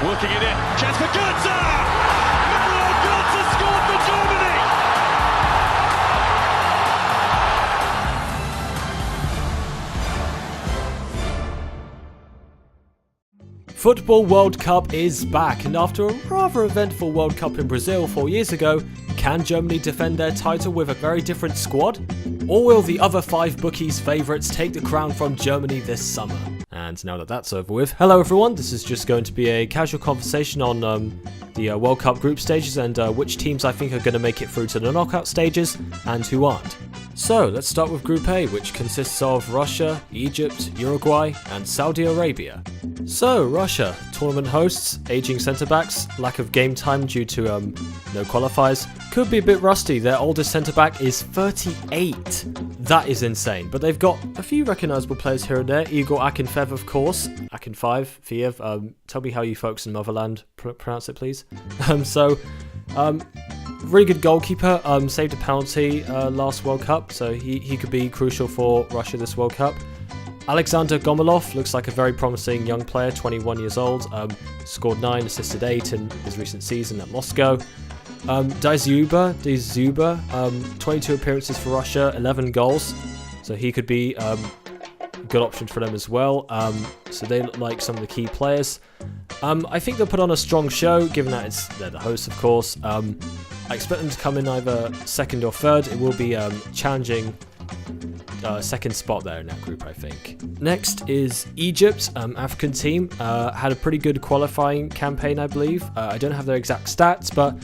Working it in. Chance for Götze! Mario Götze scored for Germany! Football World Cup is back, and after a rather eventful World Cup in Brazil 4 years ago, can Germany defend their title with a very different squad? Or will the other 5 bookies' favourites take the crown from Germany this summer? And now that that's over with, hello everyone, this is just going to be a casual conversation on the World Cup group stages and which teams I think are going to make it through to the knockout stages and who aren't. So let's start with Group A, which consists of Russia, Egypt, Uruguay and Saudi Arabia. So Russia, tournament hosts, aging centre-backs, lack of game time due to no qualifiers, could be a bit rusty. Their oldest centre-back is 38. That is insane, but they've got a few recognisable players here and there. Igor Akinfev, of course. Akinfev, tell me how you folks in Motherland pronounce it, please. Really good goalkeeper, saved a penalty last World Cup, so he could be crucial for Russia this World Cup. Alexander Gomolov looks like a very promising young player, 21 years old, scored 9, assisted 8 in his recent season at Moscow. Dzyuba, 22 appearances for Russia, 11 goals, so he could be a good option for them as well. So they look like some of the key players. I think they'll put on a strong show, given that they're the hosts, of course. I expect them to come in either second or third. It will be challenging second spot there in that group, I think. Next is Egypt, African team. Had a pretty good qualifying campaign, I believe. I don't have their exact stats, but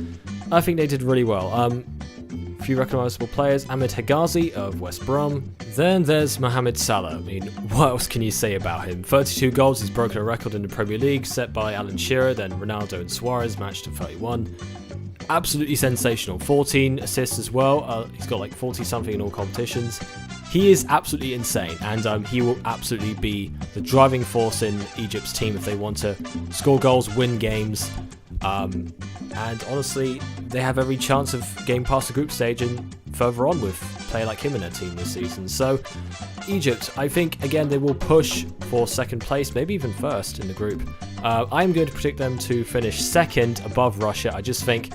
I think they did really well. A few recognisable players, Ahmed Hegazi of West Brom. Then there's Mohamed Salah. I mean, what else can you say about him? 32 goals, he's broken a record in the Premier League, set by Alan Shearer, then Ronaldo and Suarez, matched to 31. Absolutely sensational. 14 assists as well. He's got like 40 something in all competitions. He is absolutely insane, and he will absolutely be the driving force in Egypt's team if they want to score goals, win games, and honestly, they have every chance of getting past the group stage and further on with a player like him in their team this season. So Egypt, I think, again, they will push for second place, maybe even first in the group. I'm going to predict them to finish second above Russia. I just think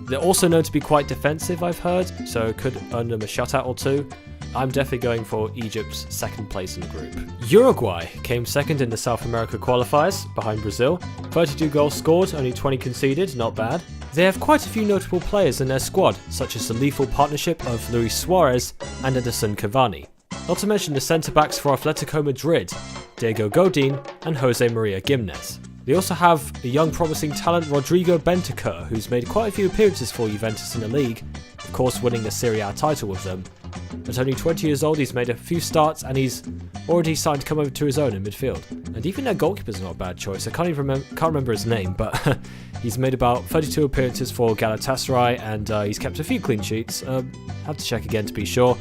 they're also known to be quite defensive, I've heard, so it could earn them a shutout or two. I'm definitely going for Egypt's second place in the group. Uruguay came second in the South America qualifiers, behind Brazil. 32 goals scored, only 20 conceded, not bad. They have quite a few notable players in their squad, such as the lethal partnership of Luis Suarez and Edinson Cavani. Not to mention the centre-backs for Atletico Madrid, Diego Godin and Jose Maria Gimenez. They also have a young promising talent, Rodrigo Bentancur, who's made quite a few appearances for Juventus in the league, of course winning the Serie A title with them. At only 20 years old, he's made a few starts and he's already signed to come over to his own in midfield. And even their goalkeeper's not a bad choice. I can't remember his name, but he's made about 32 appearances for Galatasaray and he's kept a few clean sheets. Have to check again to be sure.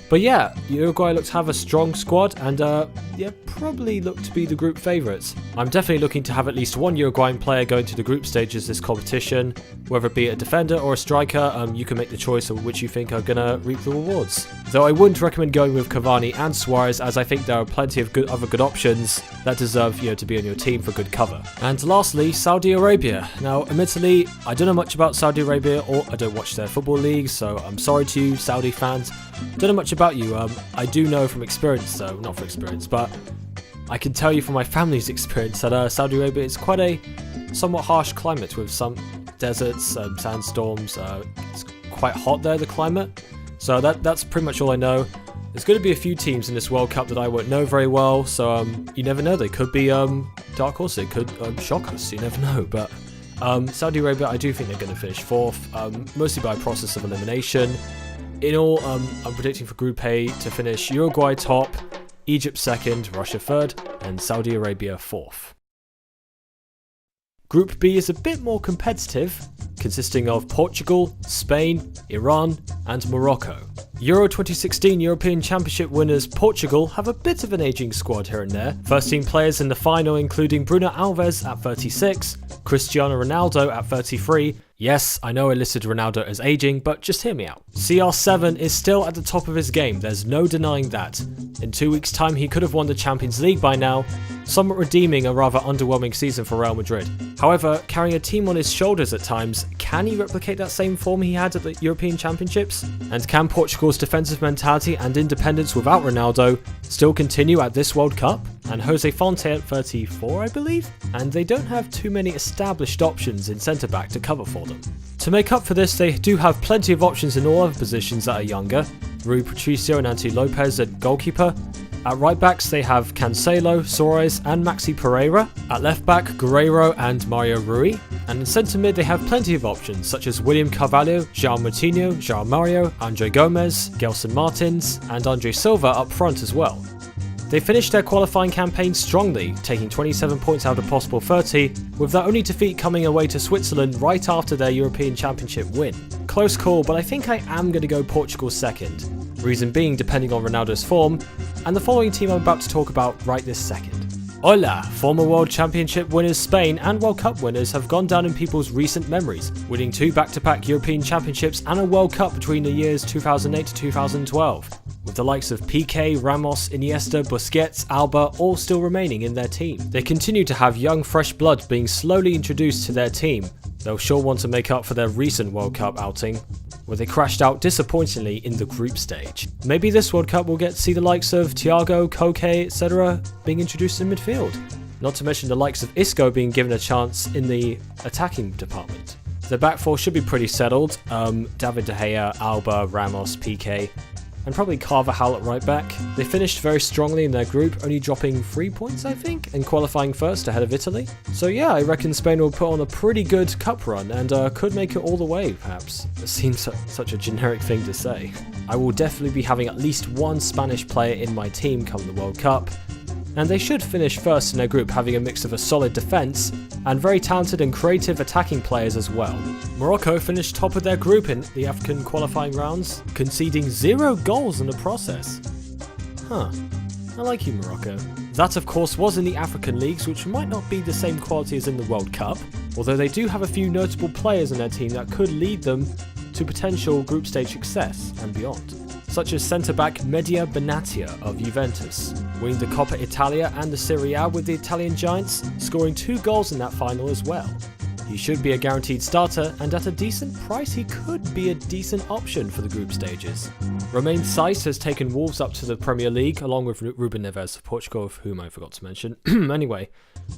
But yeah, Uruguay look to have a strong squad and probably look to be the group favourites. I'm definitely looking to have at least one Uruguayan player going to the group stages this competition. Whether it be a defender or a striker, you can make the choice of which you think are going to reap the rewards. Though I wouldn't recommend going with Cavani and Suarez, as I think there are plenty of other good options that deserve to be on your team for good cover. And lastly, Saudi Arabia. Now, admittedly, I don't know much about Saudi Arabia, or I don't watch their football leagues, so I'm sorry to you, Saudi fans. Don't know much about you. I do know from experience, though, not from experience, but I can tell you from my family's experience that Saudi Arabia is quite a somewhat harsh climate with some deserts, sandstorms. It's quite hot there, the climate. So that's pretty much all I know. There's going to be a few teams in this World Cup that I won't know very well, so you never know. They could be dark horse. It could shock us. You never know. But Saudi Arabia, I do think they're going to finish fourth, mostly by process of elimination. In all, I'm predicting for Group A to finish Uruguay top, Egypt second, Russia third, and Saudi Arabia fourth. Group B is a bit more competitive, consisting of Portugal, Spain, Iran, and Morocco. Euro 2016 European Championship winners Portugal have a bit of an aging squad here and there. First team players in the final including Bruno Alves at 36, Cristiano Ronaldo at 33, Yes, I know I listed Ronaldo as aging, but just hear me out. CR7 is still at the top of his game, there's no denying that. In 2 weeks' time he could have won the Champions League by now, somewhat redeeming a rather underwhelming season for Real Madrid. However, carrying a team on his shoulders at times, can he replicate that same form he had at the European Championships? And can Portugal's defensive mentality and independence without Ronaldo still continue at this World Cup? And Jose Fonte at 34, I believe? And they don't have too many established options in centre-back to cover for them. To make up for this, they do have plenty of options in all other positions that are younger. Rui Patricio and Anthony Lopez at goalkeeper. At right backs they have Cancelo, Suarez and Maxi Pereira. At left back, Guerreiro and Mario Rui. And in centre mid they have plenty of options such as William Carvalho, João Moutinho, João Mario, Andre Gomes, Gelson Martins and Andre Silva up front as well. They finished their qualifying campaign strongly, taking 27 points out of possible 30, with their only defeat coming away to Switzerland right after their European Championship win. Close call, but I think I am going to go Portugal second. Reason being depending on Ronaldo's form, and the following team I'm about to talk about right this second. Hola! Former World Championship winners Spain and World Cup winners have gone down in people's recent memories, winning 2 back-to-back European Championships and a World Cup between the years 2008 to 2012. With the likes of Piqué, Ramos, Iniesta, Busquets, Alba all still remaining in their team. They continue to have young fresh blood being slowly introduced to their team. They'll sure want to make up for their recent World Cup outing, where they crashed out disappointingly in the group stage. Maybe this World Cup will get to see the likes of Thiago, Koke, etc. being introduced in midfield. Not to mention the likes of Isco being given a chance in the attacking department. The back four should be pretty settled. David De Gea, Alba, Ramos, Piqué, and probably Carvajal at right back. They finished very strongly in their group, only dropping 3 points I think, and qualifying first ahead of Italy. So yeah, I reckon Spain will put on a pretty good cup run and could make it all the way perhaps. It seems such a generic thing to say. I will definitely be having at least one Spanish player in my team come the World Cup, and they should finish first in their group having a mix of a solid defence and very talented and creative attacking players as well. Morocco finished top of their group in the African qualifying rounds, conceding 0 goals in the process. I like you, Morocco. That of course was in the African leagues, which might not be the same quality as in the World Cup, although they do have a few notable players in their team that could lead them to potential group stage success and beyond, such as centre-back Medya Benatia of Juventus, winning the Coppa Italia and the Serie A with the Italian Giants, scoring 2 goals in that final as well. He should be a guaranteed starter, and at a decent price he could be a decent option for the group stages. Romain Saiss has taken Wolves up to the Premier League, along with Ruben Neves of Portugal, of whom I forgot to mention. Anyway,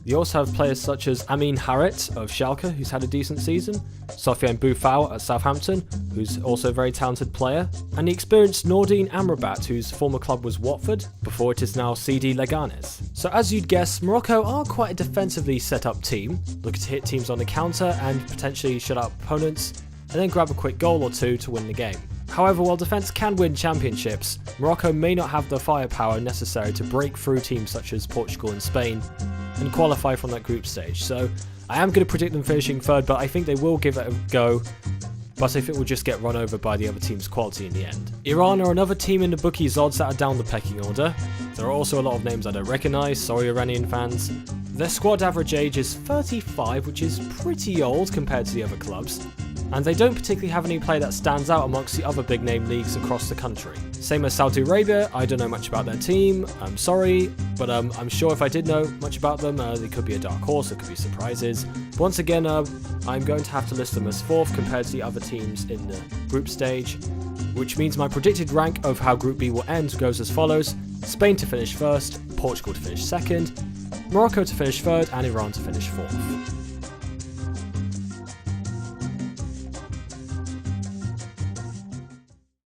you also have players such as Amin Harit of Schalke, who's had a decent season, Sofiane Boufal at Southampton, who's also a very talented player, and the experienced Nordin Amrabat, whose former club was Watford, before it is now CD Leganes. So as you'd guess, Morocco are quite a defensively set up team, looking to hit teams on the counter and potentially shut out opponents, and then grab a quick goal or two to win the game. However, while defence can win championships, Morocco may not have the firepower necessary to break through teams such as Portugal and Spain and qualify from that group stage. So I am going to predict them finishing third, but I think they will give it a go, but I think we'll just get run over by the other team's quality in the end. Iran are another team in the bookies' odds that are down the pecking order. There are also a lot of names I don't recognise, sorry Iranian fans. Their squad average age is 35, which is pretty old compared to the other clubs, and they don't particularly have any player that stands out amongst the other big name leagues across the country. Same as Saudi Arabia, I don't know much about their team, I'm sorry, but I'm sure if I did know much about them, they could be a dark horse, there could be surprises. But once again, I'm going to have to list them as 4th compared to the other teams in the group stage, which means my predicted rank of how Group B will end goes as follows: Spain to finish 1st, Portugal to finish 2nd, Morocco to finish 3rd, and Iran to finish 4th.